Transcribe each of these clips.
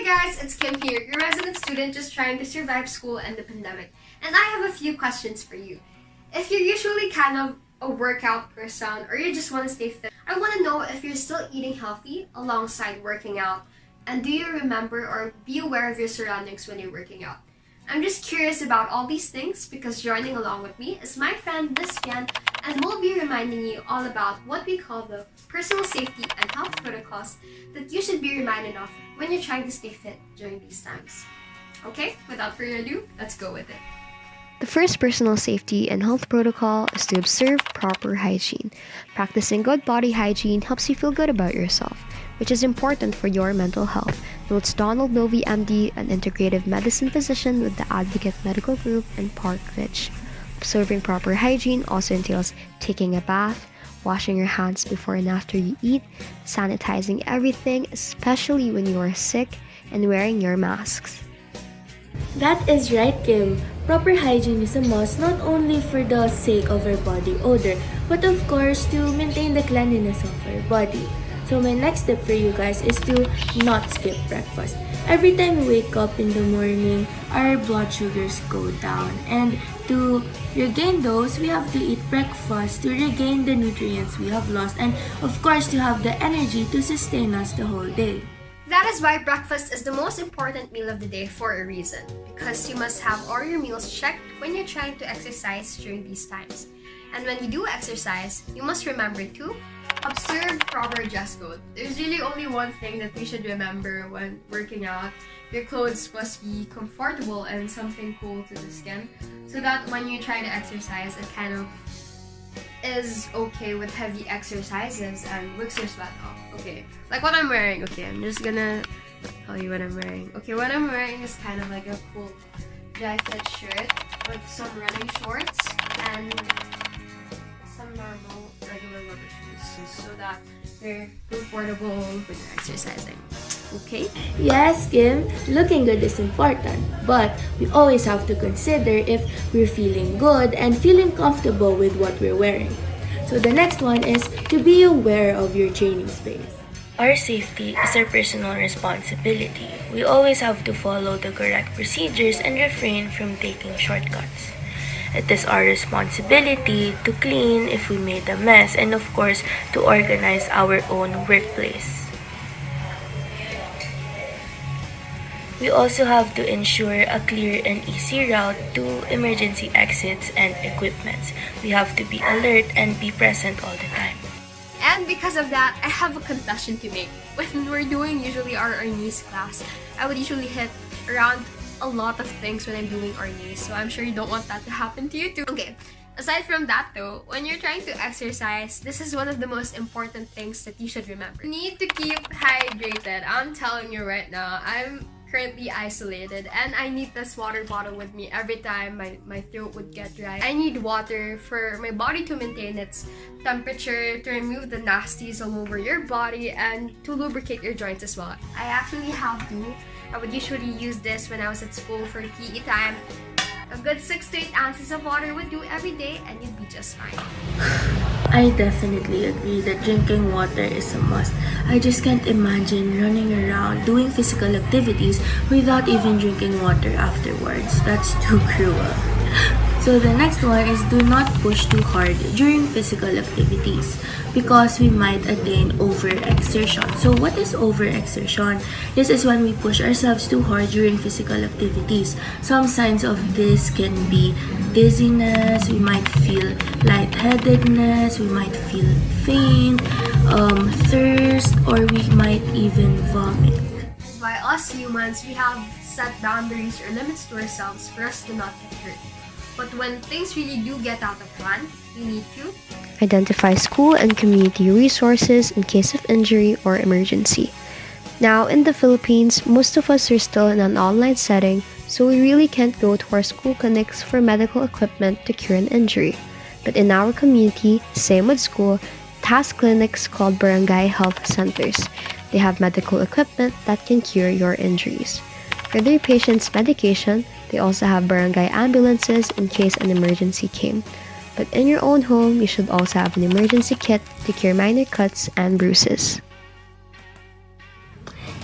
guys, it's Kim here, your resident student just trying to survive school and the pandemic. And I have a few questions for you. If you're usually kind of a workout person or you just want to stay fit, I want to know if you're still eating healthy alongside working out. And do you remember or be aware of your surroundings when you're working out? I'm just curious about all these things because joining along with me is my friend Vien, and we'll be reminding you all about what we call the personal safety and health protocols that you should be reminded of when you're trying to stay fit during these times. Okay, without further ado, let's go with it. The first personal safety and health protocol is to observe proper hygiene. Practicing good body hygiene helps you feel good about yourself, which is important for your mental health, notes Donald Novi, MD, an integrative medicine physician with the Advocate Medical Group in Park Ridge. Observing proper hygiene also entails taking a bath, washing your hands before and after you eat, sanitizing everything, especially when you are sick, and wearing your masks. That is right, Kim. Proper hygiene is a must not only for the sake of our body odor, but of course to maintain the cleanliness of our body. So my next tip for you guys is to not skip breakfast. Every time we wake up in the morning, our blood sugars go down. And to regain those, we have to eat breakfast to regain the nutrients we have lost. And of course, to have the energy to sustain us the whole day. That is why breakfast is the most important meal of the day for a reason, because you must have all your meals checked when you're trying to exercise during these times. And when you do exercise, you must remember to observe proper dress code. There's really only one thing that we should remember when working out. Your clothes must be comfortable and something cool to the skin, so that when you try to exercise, it kind of is okay with heavy exercises and works your sweat off. Okay, like what I'm wearing. Okay, I'm just gonna tell you what I'm wearing. Okay, what I'm wearing is kind of like a cool dry fit shirt with some running shorts and some normal regular rubber shoes, so that they're comfortable when you're exercising. Okay? Yes, Kim, looking good is important, but we always have to consider if we're feeling good and feeling comfortable with what we're wearing. So the next one is to be aware of your training space. Our safety is our personal responsibility. We always have to follow the correct procedures and refrain from taking shortcuts. It is our responsibility to clean if we made a mess, and of course, to organize our own workplace. We also have to ensure a clear and easy route to emergency exits and equipments. We have to be alert and be present all the time. And because of that, I have a confession to make. When we're doing usually our knees class, I would usually hit around a lot of things when I'm doing our knees, so I'm sure you don't want that to happen to you too. Okay, aside from that though, when you're trying to exercise, this is one of the most important things that you should remember. You need to keep hydrated. I'm telling you right now, I'm currently isolated and I need this water bottle with me every time my throat would get dry. I need water for my body to maintain its temperature, to remove the nasties all over your body, and to lubricate your joints as well. I actually have to. I would usually use this when I was at school for PE time. A good 6 to 8 ounces of water would do every day and you'd be just fine. I definitely agree that drinking water is a must. I just can't imagine running around doing physical activities without even drinking water afterwards. That's too cruel. So the next one is do not push too hard during physical activities because we might attain overexertion. So what is overexertion? This is when we push ourselves too hard during physical activities. Some signs of this can be dizziness, we might feel lightheadedness, we might feel faint, thirst, or we might even vomit. That's why us humans, we have set boundaries or limits to ourselves for us to not get hurt. But when things really do get out of hand, you need to Identify school and community resources in case of injury or emergency. Now, in the Philippines, most of us are still in an online setting, so we really can't go to our school clinics for medical equipment to cure an injury. But in our community, same with school, it has clinics called barangay health centers. They have medical equipment that can cure your injuries. For their patients' medication, they also have barangay ambulances in case an emergency came. But in your own home, you should also have an emergency kit to cure minor cuts and bruises.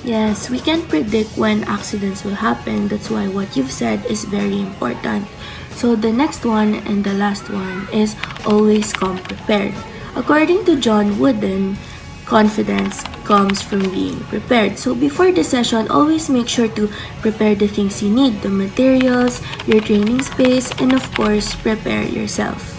Yes, we can't predict when accidents will happen. That's why what you've said is very important. So the next one and the last one is always come prepared. According to John Wooden, confidence comes from being prepared. So before the session, always make sure to prepare the things you need, the materials, your training space, and of course, prepare yourself.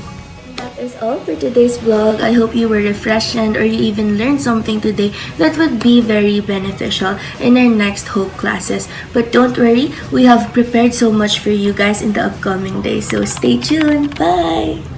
That is all for today's vlog. I hope you were refreshed or you even learned something today that would be very beneficial in our next Hope classes. But don't worry, we have prepared so much for you guys in the upcoming days. So stay tuned. Bye!